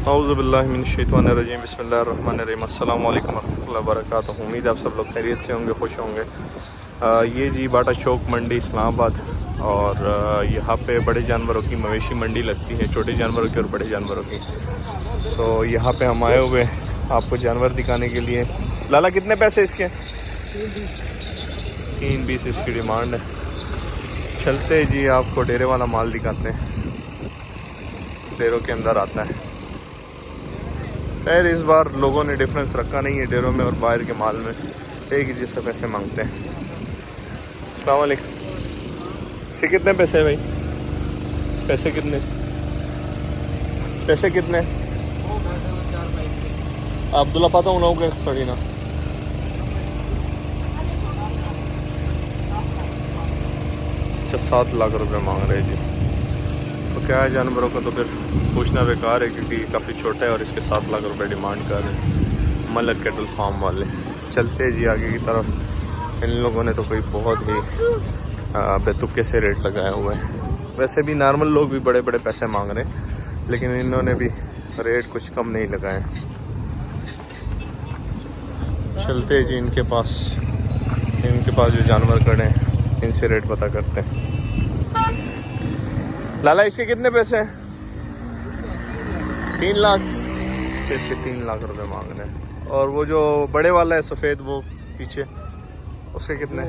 औज़ुबिल्लाहि मिनश्शैतानिर्रजीम बिस्मिल्लाहिर्रहमानिर्रहीम अस्सलाम वालेकुम वरहमतुल्लाहि वबरकातुहू। उम्मीद है आप सब लोग खैरियत से होंगे, खुश होंगे। ये जी बाटा चौक मंडी इस्लामाबाद, और यहाँ पे बड़े जानवरों की मवेशी मंडी लगती है, छोटे जानवरों की और बड़े जानवरों की। तो यहाँ पे हम आए हुए आपको जानवर दिखाने के लिए। लाला कितने पैसे इसके? 320 इसकी डिमांड है। चलते जी आपको डेरे वाला माल दिखाते हैं, डेरों के अंदर आता है। खैर इस बार लोगों ने डिफरेंस रखा नहीं है डेरों में और बाहर के माल में, एक ही जैसे पैसे मांगते हैं। अस्सलाम वालेकुम। इसके कितने पैसे है भाई? पैसे कितने? पैसे कितने? अब्दुल्ला पता हूँ ना थोड़ी ना। अच्छा 7 लाख रुपए मांग रहे हैं जी। तो क्या है, जानवरों का तो फिर पूछना बेकार है क्योंकि काफ़ी छोटा है और इसके 7 लाख रुपए डिमांड कर रहे हैं मलक कैटल फार्म वाले। चलते जी आगे की तरफ। इन लोगों ने तो कोई बहुत ही बेतुके से रेट लगाए हुए हैं। वैसे भी नॉर्मल लोग भी बड़े बड़े पैसे मांग रहे हैं, लेकिन इन्होंने भी रेट कुछ कम नहीं लगाए। चलते जी इनके पास जो जानवर खड़े हैं इनसे रेट पता करते हैं। लाला इसके कितने पैसे हैं? 3 लाख। इसके 3 लाख रुपए मांग रहे हैं। और वो जो बड़े वाला है सफ़ेद वो पीछे, उसके कितने?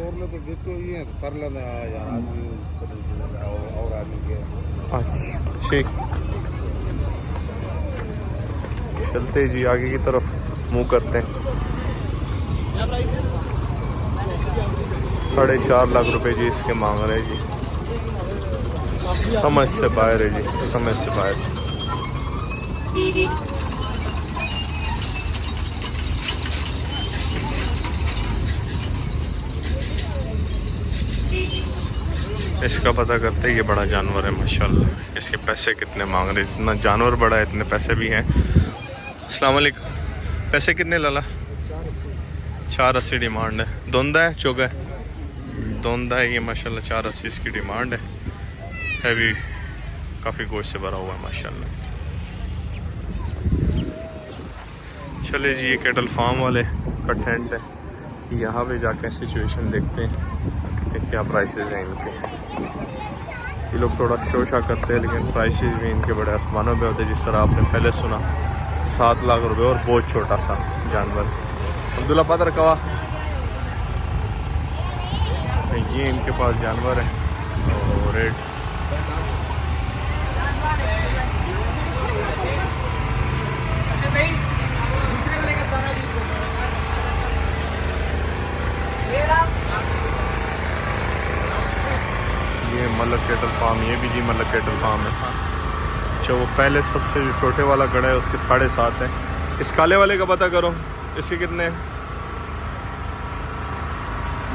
अच्छा ठीक। चलते जी आगे की तरफ मुँह करते हैं। 4.5 लाख रुपए जी इसके मांग रहे हैं जी। समझ से बाहर है जी, समझ से बाहर। इसका पता करते हैं। ये बड़ा जानवर है माशाल्लाह। इसके पैसे कितने मांग रहे? इतना जानवर बड़ा है, इतने पैसे भी हैं। अस्सलाम वालेकुम। पैसे कितने लाला? 480 डिमांड है। धुंधा है चौगा है? धुंधा है ये माशाल्लाह। 480 इसकी डिमांड है। हैवी काफ़ी गोश्त से भरा हुआ है माशाल्लाह। चले जी ये कैटल फार्म वाले का टेंट है, यहाँ पे जाकर सिचुएशन देखते हैं कि क्या प्राइसेस हैं इनके। ये लोग थोड़ा शोशा करते हैं लेकिन प्राइसेस भी इनके बड़े आसमानों पे होते हैं। जिस तरह आपने पहले सुना 7 लाख रुपए और बहुत छोटा सा जानवर। अब्दुल्ला पता कवा ये इनके पास जानवर है और रेट ये मलक कैटल फार्म, ये भी जी मलक कैटल फार्म है। अच्छा वो पहले सबसे जो छोटे वाला गड़ा है उसके 7.5 है। इस काले वाले का पता करो इसके कितने हैं?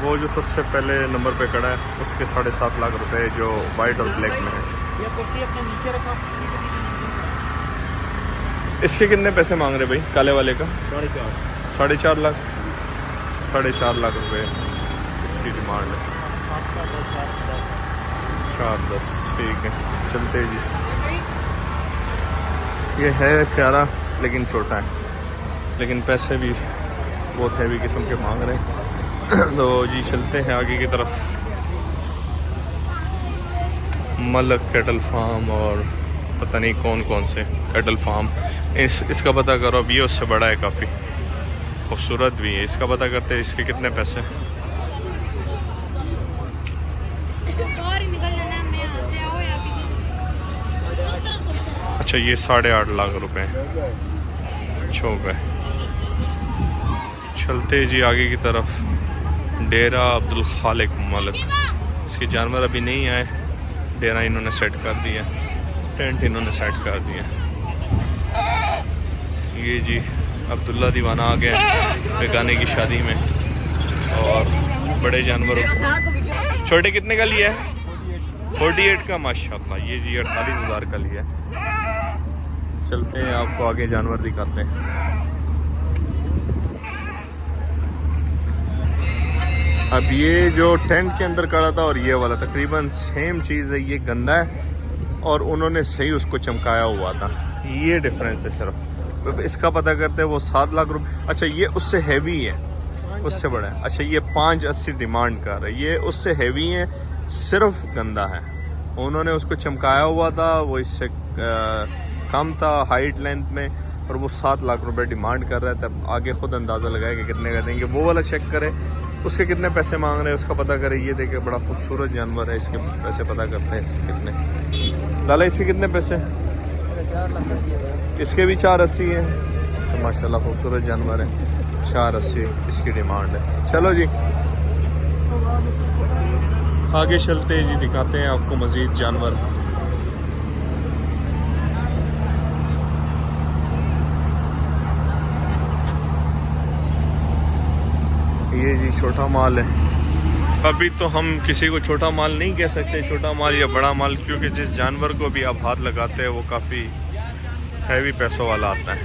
वो जो सबसे पहले नंबर पे खड़ा है उसके 7.5 लाख रुपए, जो वाइट और ब्लैक में है। इसके कितने पैसे मांग रहे भाई काले वाले का? 4.5 लाख। 4.5 लाख रुपए इसकी डिमांड है। 4-10 ठीक है। चलते जी। ये है प्यारा लेकिन छोटा है, लेकिन पैसे भी बहुत हैवी किस्म के मांग रहे हैं। तो जी चलते हैं आगे की तरफ। मलक कैटल फार्म और पता नहीं कौन कौन से कैटल फार्म। इसका पता करो। अब ये उससे बड़ा है, काफ़ी खूबसूरत भी है। इसका पता करते हैं इसके कितने पैसे। अच्छा ये 8.5 लाख रुपए अच्छा हो गए। चलते जी आगे की तरफ। डेरा अब्दुल खालिक मलक। इसके जानवर अभी नहीं आए, डेरा इन्होंने सेट कर दिया, टेंट इन्होंने सेट कर दिया। ये जी अब्दुल्ला दीवाना आ गया बेगाने की शादी में। और बड़े जानवरों को छोटे कितने का लिया है? 48 का माशाल्लाह। ये जी 48,000 का लिया है। चलते हैं आपको आगे जानवर दिखाते हैं। अब ये जो टेंट के अंदर खड़ा था और ये वाला तकरीबन सेम चीज़ है। ये गंदा है और उन्होंने सही उसको चमकाया हुआ था। ये डिफरेंस है सिर्फ, इसका पता करते हैं। वो 7 लाख रुपए, अच्छा ये उससे हैवी है, उससे बड़ा है। अच्छा ये 580 डिमांड कर रहा है, ये उससे हैवी है, सिर्फ गंदा है। उन्होंने उसको चमकाया हुआ था, वो इससे कम था हाइट लेंथ में, और वो 7 लाख रुपए डिमांड कर रहा है। तब आगे खुद अंदाज़ा लगाए कि कितने का देंगे। वो वाला चेक करे, उसके कितने पैसे मांग रहे हैं उसका पता करें। ये देखे बड़ा खूबसूरत जानवर है, इसके पैसे पता करते हैं इसके कितने। लाला इसके कितने पैसे? 4,80,000। इसके भी 480 हैं। अच्छा माशाल्लाह खूबसूरत जानवर है, 480 इसकी डिमांड है। चलो जी आगे चलते हैं जी, दिखाते हैं आपको मज़ीद जानवर। ये जी छोटा माल है। अभी तो हम किसी को छोटा माल नहीं कह सकते, छोटा माल या बड़ा माल, क्योंकि जिस जानवर को भी आप हाथ लगाते हैं वो काफ़ी हैवी पैसों वाला आता है।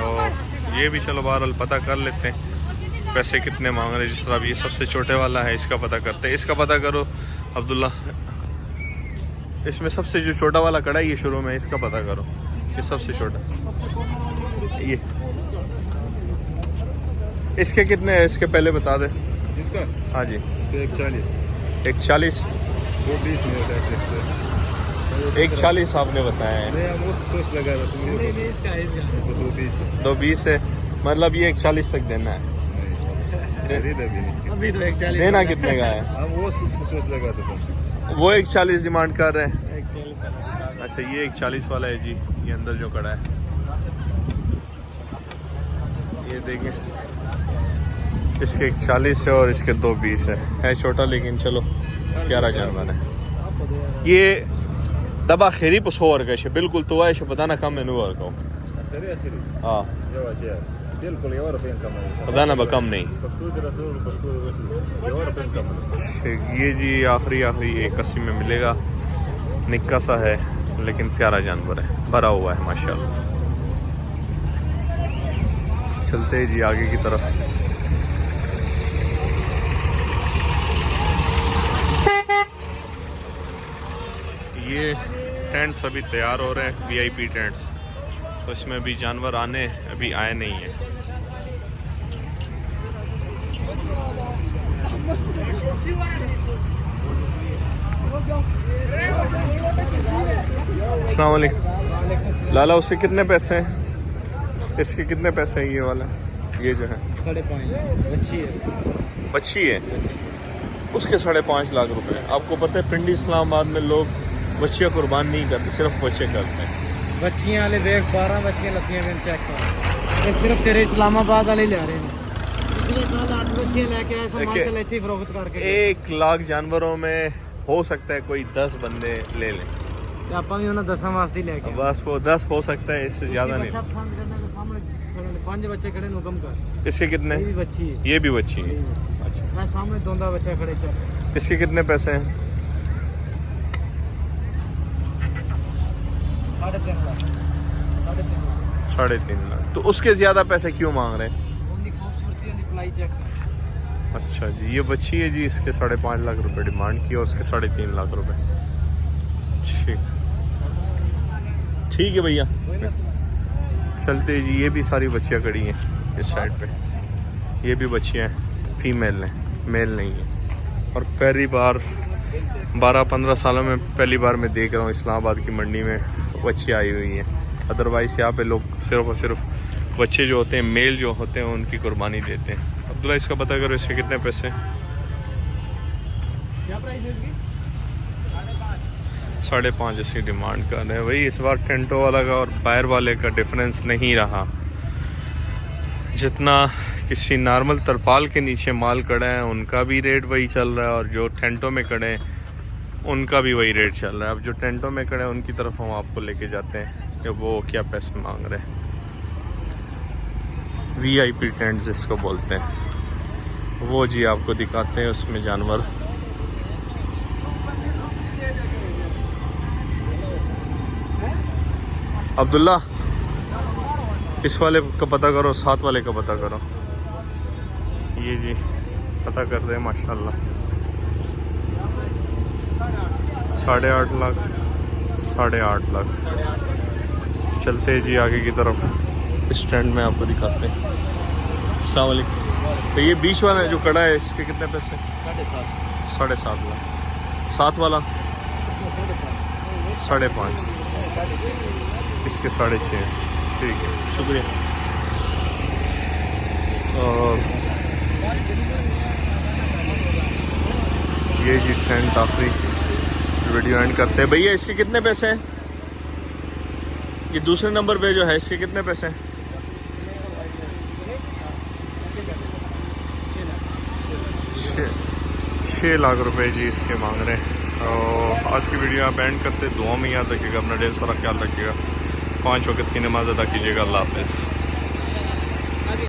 और ये भी चलो बहरहाल पता कर लेते हैं पैसे कितने मांग रहे हैं। जिस तरह अब ये सबसे छोटे वाला है, इसका पता करते हैं। इसका पता करो अब्दुल्ला, इसमें सबसे जो छोटा वाला कड़ा है ये शुरू में, इसका पता करो। ये सबसे छोटा, ये इसके कितने है? इसके पहले बता दे। इसका हाँ जी 140। 140, 220 में 140 आपने बताया है। नहीं, हम उस सोच लगा था तुमने। नहीं इसका है इसका। 220 है। 220 है, मतलब ये 140 तक देना है। खरीदा भी नहीं। अभी तो 140 देना कितने का है? हम वो सोच लगा था तुम। वो 140 डिमांड कर रहे हैं। 140। अच्छा ये 140 वाला है जी, ये अंदर जो कड़ा है ये देखें, इसके 140 है और इसके 220 है छोटा, लेकिन चलो प्यारा जानवर है। ये दबा खैरी पसोर का है बिल्कुल, तो है पता ना कम मेनू और का हाँ बिल्कुल ये और पेन कम है, पता ना बकम नहीं। पश्तो रसूल पश्तो ये और पेन कम है। ये जी आखिरी 81 में मिलेगा, निक्का सा है लेकिन प्यारा जानवर है, भरा हुआ है माशाल्लाह। चलते हैं जी आगे की तरफ। ये टेंट्स अभी तैयार हो रहे हैं, वीआईपी टेंट्स, तो इसमें भी जानवर आने अभी आए नहीं हैं। अस्सलाम वालेकुम। लाला उसके कितने पैसे हैं? इसके कितने पैसे हैं ये वाला, ये जो है? 5.5 अच्छी है। बच्ची है, उसके 5.5 लाख रुपए। आपको पता है पिंडी इस्लामाबाद में लोग बच्चियाँ कुर्बान नहीं करते, सिर्फ बच्चे करते हैं। बच्चियाँ वाले देख 12 बच्चियाँ लगती हैं, चेक कर, ये सिर्फ तेरे इस्लामाबाद वाले ले आ रहे हैं। पिछले साल 8 बच्चियाँ लेके आए, सामान से लेती फरोख्त करके। 1 लाख जानवरों में हो सकता है कोई 10 बंदे ले लें, आप भी उन्हें 10 वास्ते लेके आए। बस वो 10 हो सकता है, इससे ज़्यादा नहीं। 5 बच्चे खड़े हुक्म कर। इसके कितने? ये भी बच्ची है। ये भी बच्ची है। अच्छा मैं सामने दोंदा बच्चे खड़े चल। इसके कितने पैसे हैं? 3.5 लाख। 3.5 लाख। तो उसके ज़्यादा पैसे क्यों मांग रहे हैं? उनकी खूबसूरती और अप्लाई चेक कर। अच्छा जी ये बच्ची है जी, इसके 5.5 लाख रुपए डिमांड की और उसके 3.5 लाख रुपए। ठीक ठीक है भैया, चलते जी। ये भी सारी बच्चियाँ खड़ी हैं इस साइड पे, ये भी बच्चियाँ हैं, फीमेल हैं, मेल नहीं है। और पहली बार 12-15 सालों में पहली बार मैं देख रहा हूँ इस्लामाबाद की मंडी में बच्चियाँ आई हुई हैं। अदरवाइज़ यहाँ पे लोग सिर्फ और सिर्फ बच्चे जो होते हैं, मेल जो होते हैं, उनकी कुर्बानी देते हैं। अब्दुल्ला इसका पता करो, इसके कितने पैसे? क्या प्राइस है इसकी? 5.5 इसकी डिमांड कर रहे हैं। वही इस बार टेंटो वाला का और बायर वाले का डिफरेंस नहीं रहा, जितना किसी नॉर्मल तरपाल के नीचे माल कड़े हैं उनका भी रेट वही चल रहा है, और जो टेंटों में कड़े हैं उनका भी वही रेट चल रहा है। अब जो टेंटों में कड़े हैं उनकी तरफ हम आपको लेके जाते हैं कि वो क्या पैसे मांग रहे हैं। वीआईपी टेंट जिसको बोलते हैं, वो जी आपको दिखाते हैं उसमें जानवर। अब्दुल्ला इस वाले का पता करो, 7 वाले का पता करो। ये जी पता कर रहे हैं माशाल्लाह, 8.5 लाख, 8.5 लाख। चलते हैं जी आगे की तरफ, स्टैंड में आपको दिखाते हैं। अस्सलाम वालेकुम। तो ये बीच वाला जो कड़ा है इसके कितने पैसे? 7.5 7.5 लाख। 7 वाला 5.5, इसके 6.5। ठीक है, शुक्रिया। और ये जी टेंट आखिरी वीडियो एंड करते हैं। भैया इसके कितने पैसे हैं? ये दूसरे नंबर पे जो है इसके कितने पैसे हैं? 6 लाख रुपए जी इसके मांग रहे हैं। और आज की वीडियो आप एंड करते, दुआ में याद रखिएगा, अपना ढेर सारा ख्याल रखिएगा, 5 वक्त की नमाज अदा कीजिएगा। अल्लाह हाफ़िज़।